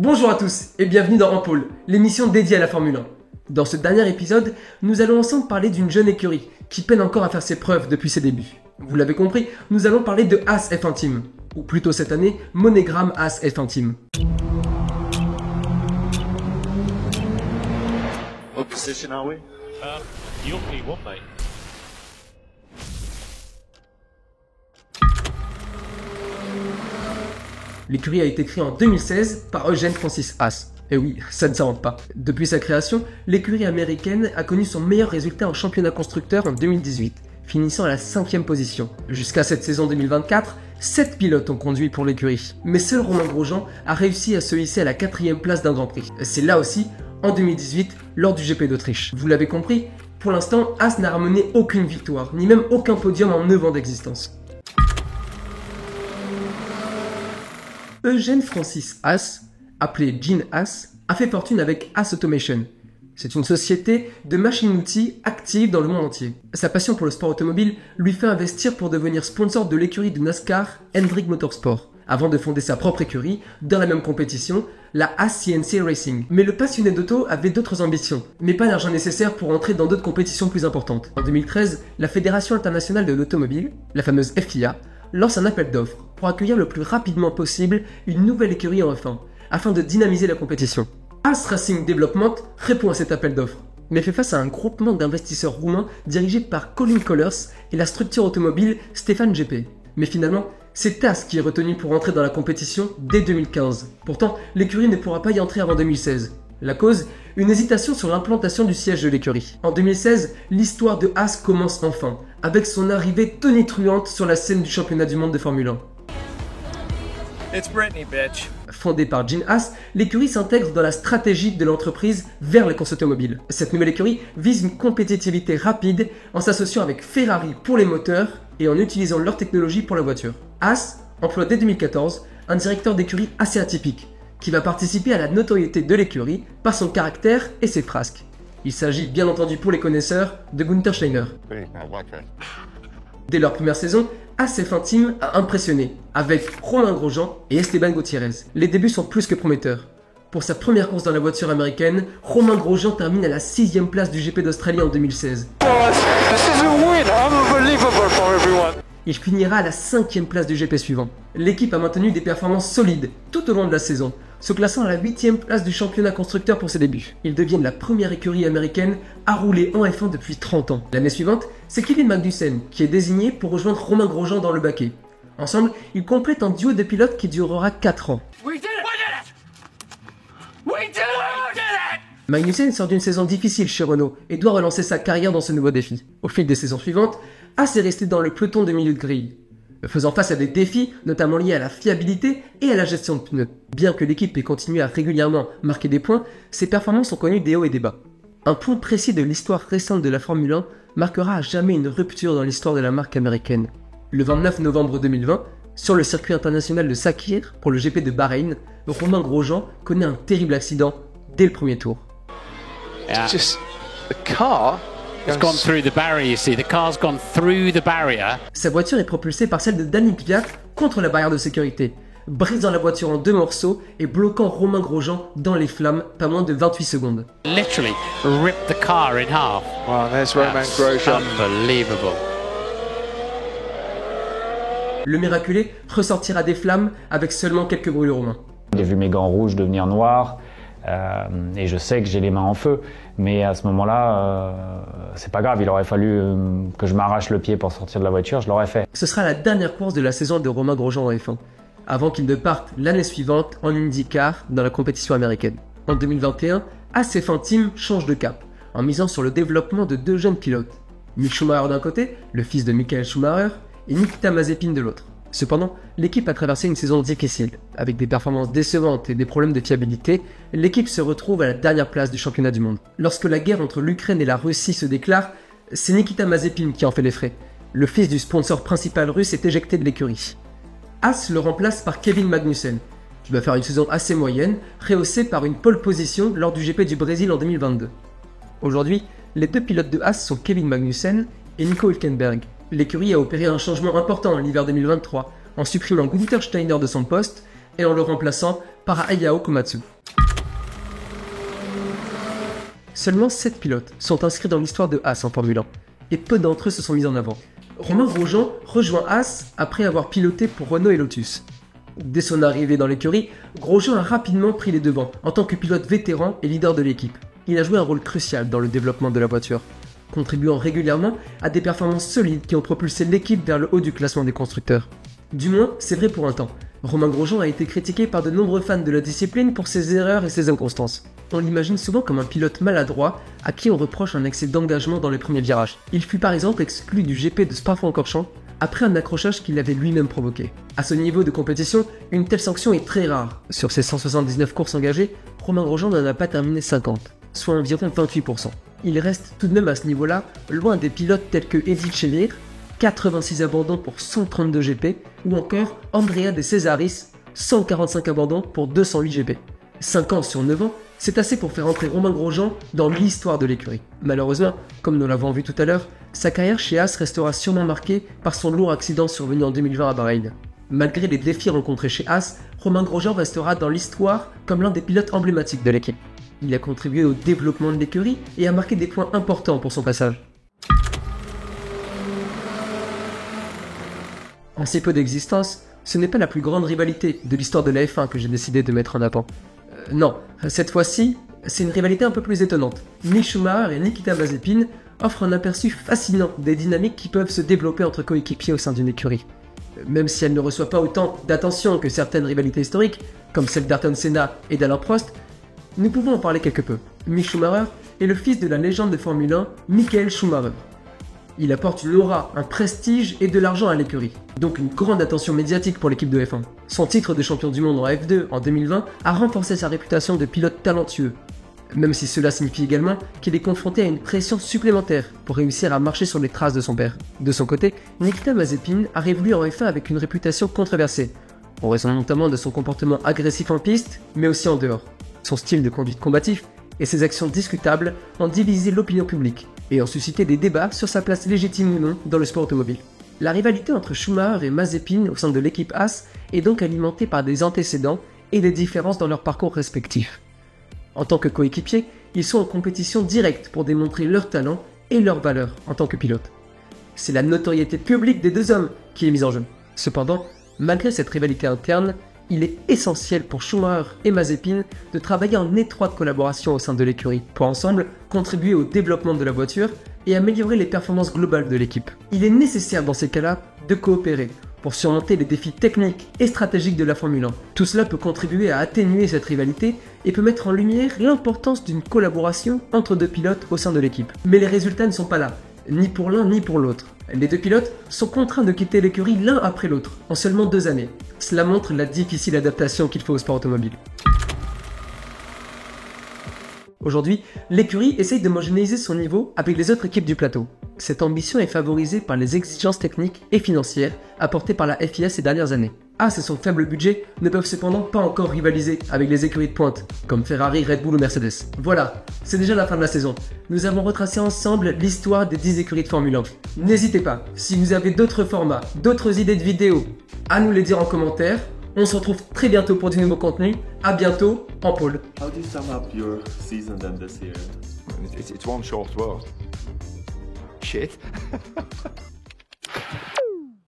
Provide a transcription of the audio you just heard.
Bonjour à tous et bienvenue dans En Pôle, l'émission dédiée à la Formule 1. Dans ce dernier épisode, nous allons ensemble parler d'une jeune écurie qui peine encore à faire ses preuves depuis ses débuts. Vous l'avez compris, nous allons parler de Haas F1 Team, ou plutôt cette année, Monogram Haas F1 Team. What position are we? You'll be what, mate? L'écurie a été créée en 2016 par Eugene Francis Haas. Et oui, ça ne s'invente pas. Depuis sa création, l'écurie américaine a connu son meilleur résultat en championnat constructeur en 2018, finissant à la 5e position. Jusqu'à cette saison 2024, 7 pilotes ont conduit pour l'écurie. Mais seul Romain Grosjean a réussi à se hisser à la 4e place d'un Grand Prix. C'est là aussi, en 2018, lors du GP d'Autriche. Vous l'avez compris, pour l'instant, Haas n'a ramené aucune victoire, ni même aucun podium en 9 ans d'existence. Eugene Francis Haas, appelé Gene Haas, a fait fortune avec Haas Automation. C'est une société de machines-outils active dans le monde entier. Sa passion pour le sport automobile lui fait investir pour devenir sponsor de l'écurie de NASCAR Hendrick Motorsport, avant de fonder sa propre écurie dans la même compétition, la Haas CNC Racing. Mais le passionné d'auto avait d'autres ambitions, mais pas l'argent nécessaire pour entrer dans d'autres compétitions plus importantes. En 2013, la Fédération internationale de l'automobile, la fameuse FIA, lance un appel d'offres pour accueillir le plus rapidement possible une nouvelle écurie en F1, afin de dynamiser la compétition. Haas Racing Development répond à cet appel d'offres, mais fait face à un groupement d'investisseurs roumains dirigé par Colin Kollers et la structure automobile Stefan GP. Mais finalement, c'est Haas qui est retenu pour entrer dans la compétition dès 2015. Pourtant, l'écurie ne pourra pas y entrer avant 2016. La cause, une hésitation sur l'implantation du siège de l'écurie. En 2016, l'histoire de Haas commence enfin, avec son arrivée tonitruante sur la scène du championnat du monde de Formule 1. It's Britney, bitch. Fondée par Gene Haas, l'écurie s'intègre dans la stratégie de l'entreprise vers la course automobile. Cette nouvelle écurie vise une compétitivité rapide en s'associant avec Ferrari pour les moteurs et en utilisant leur technologie pour la voiture. Haas emploie dès 2014 un directeur d'écurie assez atypique, qui va participer à la notoriété de l'écurie par son caractère et ses frasques. Il s'agit bien entendu pour les connaisseurs de Günther Steiner. Dès leur première saison, Haas F1 Team a impressionné, avec Romain Grosjean et Esteban Gutiérrez. Les débuts sont plus que prometteurs. Pour sa première course dans la voiture américaine, Romain Grosjean termine à la 6e place du GP d'Australie en 2016. Il finira à la 5e place du GP suivant. L'équipe a maintenu des performances solides tout au long de la saison, se classant à la 8e place du championnat constructeur pour ses débuts. Ils deviennent la première écurie américaine à rouler en F1 depuis 30 ans. L'année suivante, c'est Kevin Magnussen qui est désigné pour rejoindre Romain Grosjean dans le baquet. Ensemble, ils complètent un duo de pilotes qui durera 4 ans. Magnussen sort d'une saison difficile chez Renault et doit relancer sa carrière dans ce nouveau défi. Au fil des saisons suivantes, Haas est resté dans le peloton de milieu de grille, faisant face à des défis notamment liés à la fiabilité et à la gestion de pneus. Bien que l'équipe ait continué à régulièrement marquer des points, ses performances ont connu des hauts et des bas. Un point précis de l'histoire récente de la Formule 1 marquera à jamais une rupture dans l'histoire de la marque américaine. Le 29 novembre 2020, sur le circuit international de Sakhir pour le GP de Bahreïn, Romain Grosjean connaît un terrible accident dès le premier tour. Just the car. It's gone through the barrier, you see. The car's gone through the barrier. Sa voiture est propulsée par celle de Danny Kvyat contre la barrière de sécurité, brisant la voiture en 2 morceaux et bloquant Romain Grosjean dans les flammes pas moins de 28 secondes. Literally ripped the car in half. Wow, there's Romain Grosjean. Unbelievable. Le miraculé ressortira des flammes avec seulement quelques brûlures aux mains. J'ai vu mes gants rouges devenir noirs et je sais que j'ai les mains en feu. Mais à ce moment-là, c'est pas grave, il aurait fallu que je m'arrache le pied pour sortir de la voiture, je l'aurais fait. Ce sera la dernière course de la saison de Romain Grosjean en F1, avant qu'il ne parte l'année suivante en IndyCar dans la compétition américaine. En 2021, Haas F1 Team change de cap, en misant sur le développement de 2 jeunes pilotes. Mick Schumacher d'un côté, le fils de Michael Schumacher, et Nikita Mazepin de l'autre. Cependant, l'équipe a traversé une saison difficile. Avec des performances décevantes et des problèmes de fiabilité, l'équipe se retrouve à la dernière place du championnat du monde. Lorsque la guerre entre l'Ukraine et la Russie se déclare, c'est Nikita Mazepin qui en fait les frais. Le fils du sponsor principal russe est éjecté de l'écurie. Haas le remplace par Kevin Magnussen, qui va faire une saison assez moyenne, rehaussée par une pole position lors du GP du Brésil en 2022. Aujourd'hui, les 2 pilotes de Haas sont Kevin Magnussen et Nico Hülkenberg. L'écurie a opéré un changement important l'hiver 2023 en supprimant Günther Steiner de son poste et en le remplaçant par Hayao Komatsu. Seulement 7 pilotes sont inscrits dans l'histoire de Haas en Formule 1, et peu d'entre eux se sont mis en avant. Romain Grosjean rejoint Haas après avoir piloté pour Renault et Lotus. Dès son arrivée dans l'écurie, Grosjean a rapidement pris les devants en tant que pilote vétéran et leader de l'équipe. Il a joué un rôle crucial dans le développement de la voiture, contribuant régulièrement à des performances solides qui ont propulsé l'équipe vers le haut du classement des constructeurs. Du moins, c'est vrai pour un temps. Romain Grosjean a été critiqué par de nombreux fans de la discipline pour ses erreurs et ses inconstances. On l'imagine souvent comme un pilote maladroit à qui on reproche un excès d'engagement dans les premiers virages. Il fut par exemple exclu du GP de Spa-Francorchamps après un accrochage qu'il avait lui-même provoqué. À ce niveau de compétition, une telle sanction est très rare. Sur ses 179 courses engagées, Romain Grosjean n'en a pas terminé 50, soit environ 28%. Il reste tout de même à ce niveau-là loin des pilotes tels que Eddie Chelir, 86 abandons pour 132 GP, ou encore Andrea De Cesaris, 145 abandons pour 208 GP. 5 ans sur 9 ans, c'est assez pour faire entrer Romain Grosjean dans l'histoire de l'écurie. Malheureusement, comme nous l'avons vu tout à l'heure, sa carrière chez Haas restera sûrement marquée par son lourd accident survenu en 2020 à Bahreïn. Malgré les défis rencontrés chez Haas, Romain Grosjean restera dans l'histoire comme l'un des pilotes emblématiques de l'équipe. Il a contribué au développement de l'écurie et a marqué des points importants pour son passage. En si peu d'existence, ce n'est pas la plus grande rivalité de l'histoire de la F1 que j'ai décidé de mettre en avant. Non, cette fois-ci, c'est une rivalité un peu plus étonnante. Mick Schumacher et Nikita Mazepin offrent un aperçu fascinant des dynamiques qui peuvent se développer entre coéquipiers au sein d'une écurie. Même si elle ne reçoit pas autant d'attention que certaines rivalités historiques, comme celle d'Ayrton Senna et d'Alain Prost, nous pouvons en parler quelque peu. Mick Schumacher est le fils de la légende de Formule 1, Michael Schumacher. Il apporte une aura, un prestige et de l'argent à l'écurie, donc une grande attention médiatique pour l'équipe de F1. Son titre de champion du monde en F2 en 2020 a renforcé sa réputation de pilote talentueux, même si cela signifie également qu'il est confronté à une pression supplémentaire pour réussir à marcher sur les traces de son père. De son côté, Nikita Mazepin a évolué en F1 avec une réputation controversée, en raison notamment de son comportement agressif en piste, mais aussi en dehors. Son style de conduite combatif et ses actions discutables ont divisé l'opinion publique et ont suscité des débats sur sa place légitime ou non dans le sport automobile. La rivalité entre Schumacher et Mazepin au sein de l'équipe Haas est donc alimentée par des antécédents et des différences dans leurs parcours respectifs. En tant que coéquipiers, ils sont en compétition directe pour démontrer leur talent et leur valeur en tant que pilote. C'est la notoriété publique des deux hommes qui est mise en jeu. Cependant, malgré cette rivalité interne, il est essentiel pour Schumacher et Mazepin de travailler en étroite collaboration au sein de l'écurie pour ensemble contribuer au développement de la voiture et améliorer les performances globales de l'équipe. Il est nécessaire dans ces cas-là de coopérer pour surmonter les défis techniques et stratégiques de la Formule 1. Tout cela peut contribuer à atténuer cette rivalité et peut mettre en lumière l'importance d'une collaboration entre deux pilotes au sein de l'équipe. Mais les résultats ne sont pas là, ni pour l'un ni pour l'autre. Les deux pilotes sont contraints de quitter l'écurie l'un après l'autre, en seulement 2 années. Cela montre la difficile adaptation qu'il faut au sport automobile. Aujourd'hui, l'écurie essaye d'homogénéiser son niveau avec les autres équipes du plateau. Cette ambition est favorisée par les exigences techniques et financières apportées par la FIA ces dernières années. Haas et son faible budget ne peuvent cependant pas encore rivaliser avec les écuries de pointe, comme Ferrari, Red Bull ou Mercedes. Voilà, c'est déjà la fin de la saison. Nous avons retracé ensemble l'histoire des 10 écuries de Formule 1. N'hésitez pas, si vous avez d'autres formats, d'autres idées de vidéos, à nous les dire en commentaire. On se retrouve très bientôt pour du nouveau contenu. À bientôt en pôle. How do you sum up your season then this year? It's one short word. Shit.